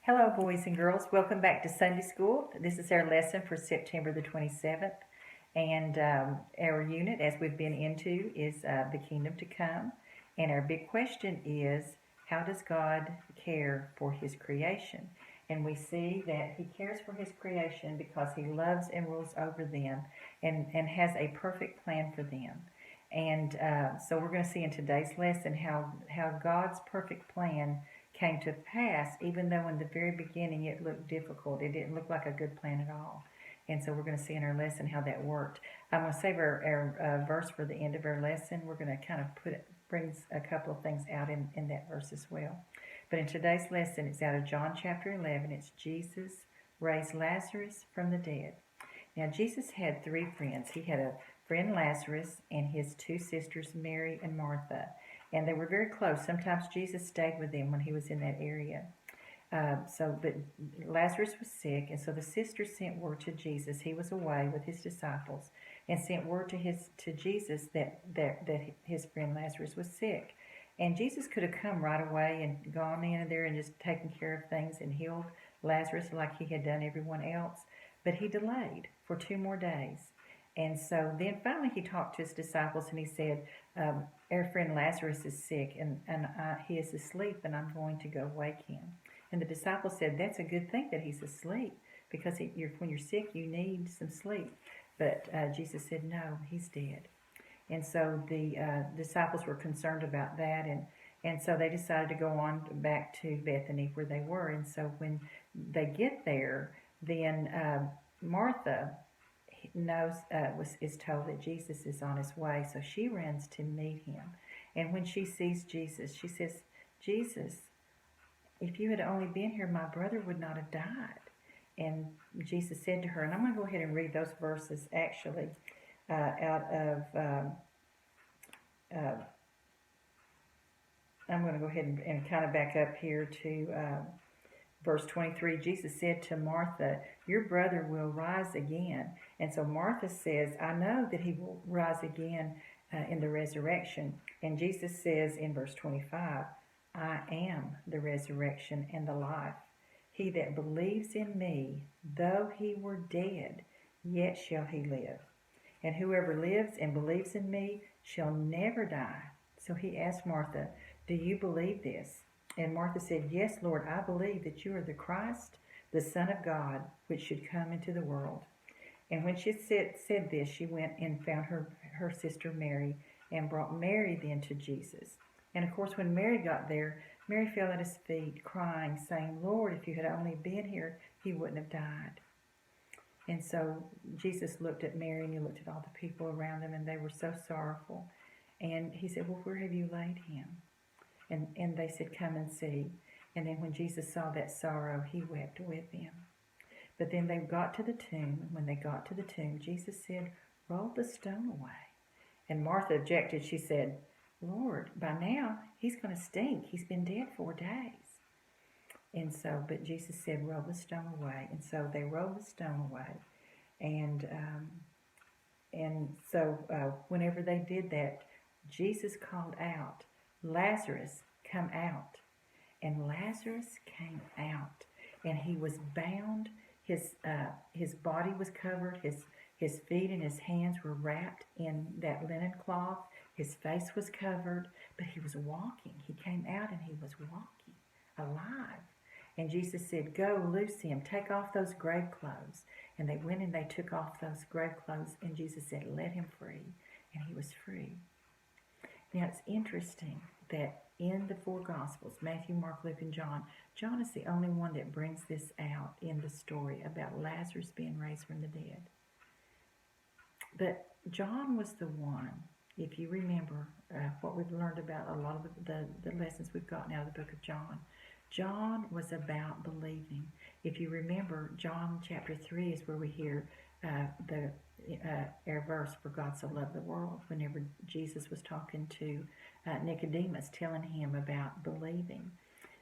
Hello, boys and girls. Welcome back to Sunday School. This is our lesson for September the 27th. And our unit, as we've been into, is the kingdom to come. And our big question is, how does God care for his creation? And we see that he cares for his creation because he loves and rules over them and has a perfect plan for them. And so we're going to see in today's lesson how God's perfect plan came to pass, even though in the very beginning it looked difficult. It didn't look like a good plan at all. And so we're going to see in our lesson how that worked. I'm going to save our verse for the end of our lesson. We're going to kind of bring a couple of things out in that verse as well. But in today's lesson, it's out of John chapter 11. It's Jesus raised Lazarus from the dead. Now, Jesus had three friends. He had a friend Lazarus and his two sisters, Mary and Martha. And they were very close. Sometimes Jesus stayed with them when he was in that area. But Lazarus was sick, and so the sisters sent word to Jesus. He was away with his disciples, and sent word to Jesus that his friend Lazarus was sick. And Jesus could have come right away and gone in there and just taken care of things and healed Lazarus like he had done everyone else. But he delayed for 2 more days. And so then finally he talked to his disciples and he said, our friend Lazarus is sick and he is asleep, and I'm going to go wake him. And the disciples said, that's a good thing that he's asleep, because when you're sick, you need some sleep. But Jesus said, no, he's dead. And so the disciples were concerned about that, and so they decided to go on back to Bethany where they were. And so when they get there, then Martha is told that Jesus is on his way, so she runs to meet him. And when she sees Jesus, she says, Jesus, if you had only been here, my brother would not have died. And Jesus said to her, and I'm going to go ahead and read those verses actually out of I'm going to go ahead and kind of back up here to verse 23. Jesus said to Martha, your brother will rise again. And so Martha says, I know that he will rise again in the resurrection. And Jesus says in verse 25, I am the resurrection and the life. He that believes in me, though he were dead, yet shall he live. And whoever lives and believes in me shall never die. So he asked Martha, do you believe this? And Martha said, yes, Lord, I believe that you are the Christ, the Son of God, which should come into the world. And when she said this, she went and found her sister Mary and brought Mary then to Jesus. And of course, when Mary got there, Mary fell at his feet, crying, saying, Lord, if you had only been here, he wouldn't have died. And so Jesus looked at Mary and he looked at all the people around them, and they were so sorrowful. And he said, well, where have you laid him? And they said, come and see. And then when Jesus saw that sorrow, he wept with them. But then they got to the tomb. When they got to the tomb, Jesus said, roll the stone away. And Martha objected. She said, Lord, by now he's going to stink. He's been dead 4 days. And so, but Jesus said, roll the stone away. And so they rolled the stone away. And so whenever they did that, Jesus called out, Lazarus, come out. And Lazarus came out, and he was bound. His body was covered. His feet and his hands were wrapped in that linen cloth. His face was covered, but he was walking. He came out and he was walking, alive. And Jesus said, go, loose him. Take off those grave clothes. And they went and they took off those grave clothes, and Jesus said, let him free. And he was free. Now, it's interesting that in the 4 Gospels, Matthew, Mark, Luke, and John is the only one that brings this out in the story about Lazarus being raised from the dead. But John was the one, if you remember what we've learned about a lot of the lessons we've gotten out of the book of John, John was about believing. If you remember, John chapter 3 is where we hear our verse, for God so loved the world, whenever Jesus was talking to Nicodemus, telling him about believing.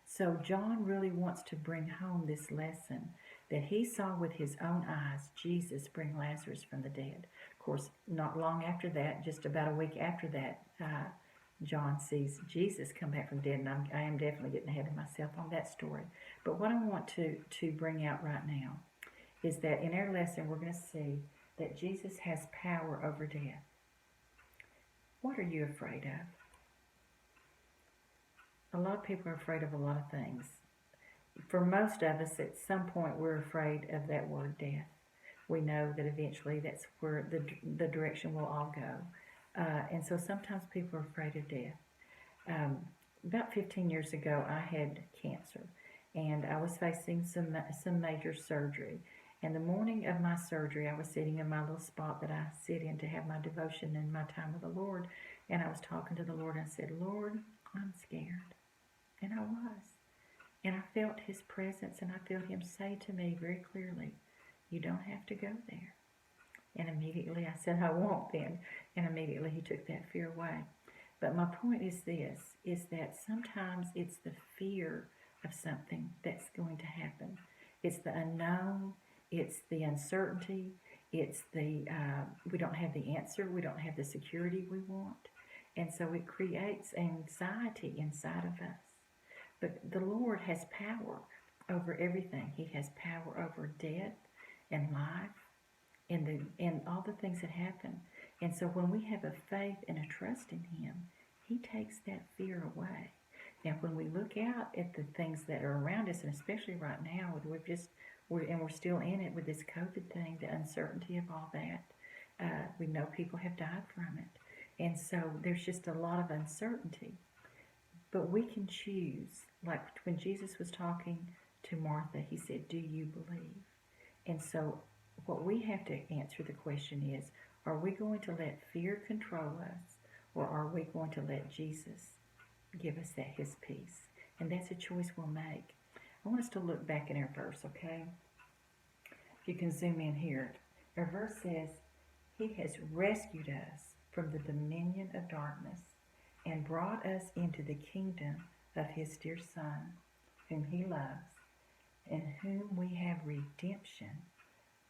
So John really wants to bring home this lesson that he saw with his own eyes Jesus bring Lazarus from the dead. Of course, not long after that, just about a week after that, John sees Jesus come back from the dead, and I am definitely getting ahead of myself on that story. But what I want to bring out right now is that in our lesson we're going to see that Jesus has power over death. What are you afraid of? A lot of people are afraid of a lot of things. For most of us, at some point, we're afraid of that word death. We know that eventually that's where the direction we'll all go. And so sometimes people are afraid of death. About 15 years ago, I had cancer, and I was facing some major surgery. And the morning of my surgery, I was sitting in my little spot that I sit in to have my devotion and my time with the Lord. And I was talking to the Lord, and I said, Lord, I'm scared. And I was. And I felt His presence, and I felt Him say to me very clearly, you don't have to go there. And immediately I said, I won't then. And immediately He took that fear away. But my point is this, is that sometimes it's the fear of something that's going to happen. It's the unknown. It's the uncertainty. It's the, we don't have the answer. We don't have the security we want. And so it creates anxiety inside of us. But the Lord has power over everything. He has power over death and life and all the things that happen. And so when we have a faith and a trust in Him, He takes that fear away. Now, when we look out at the things that are around us, and especially right now, we're still in it with this COVID thing, the uncertainty of all that. We know people have died from it. And so there's just a lot of uncertainty. But we can choose, like when Jesus was talking to Martha, He said, do you believe? And so what we have to answer the question is, are we going to let fear control us, or are we going to let Jesus give us His peace? And that's a choice we'll make. I want us to look back in our verse, okay? If you can zoom in here. Our verse says, He has rescued us from the dominion of darkness and brought us into the kingdom of His dear Son, whom He loves, in whom we have redemption,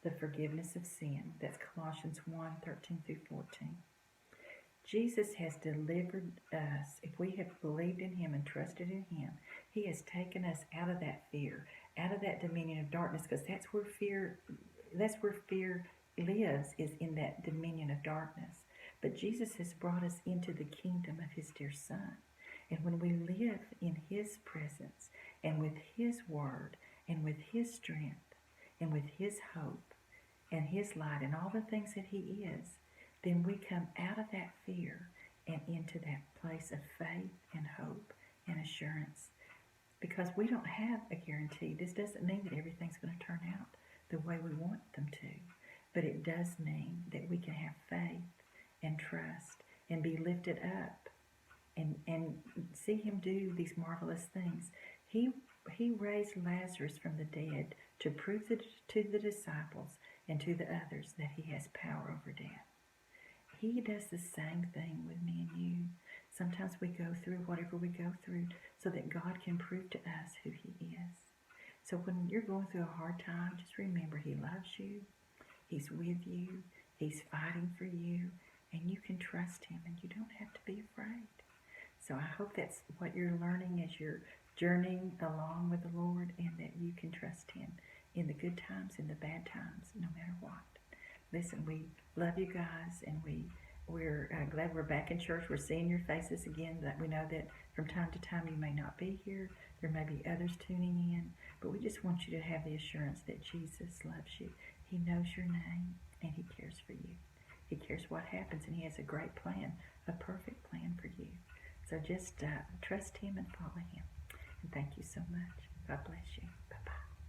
the forgiveness of sin. That's Colossians 1:13-14. Jesus has delivered us. If we have believed in Him and trusted in Him, He has taken us out of that fear, out of that dominion of darkness, because that's where fear lives, is in that dominion of darkness. But Jesus has brought us into the kingdom of His dear Son. And when we live in His presence and with His word and with His strength and with His hope and His light and all the things that He is, then we come out of that fear and into that place of faith and hope and assurance. Because we don't have a guarantee. This doesn't mean that everything's going to turn out the way we want them to. But it does mean that we can have faith and trust and be lifted up and see Him do these marvelous things. He raised Lazarus from the dead to prove to the disciples and to the others that He has power over death. He does the same thing with me and you. Sometimes we go through whatever we go through so that God can prove to us who He is. So when you're going through a hard time, just remember He loves you. He's with you. He's fighting for you. And you can trust Him, and you don't have to be afraid. So I hope that's what you're learning as you're journeying along with the Lord, and that you can trust Him in the good times, in the bad times, no matter what. Listen, we love you guys, and we're glad we're back in church. We're seeing your faces again. That we know that from time to time you may not be here. There may be others tuning in, but we just want you to have the assurance that Jesus loves you. He knows your name, and He cares for you. He cares what happens, and He has a great plan, a perfect plan for you. So just trust Him and follow Him. And thank you so much. God bless you. Bye-bye.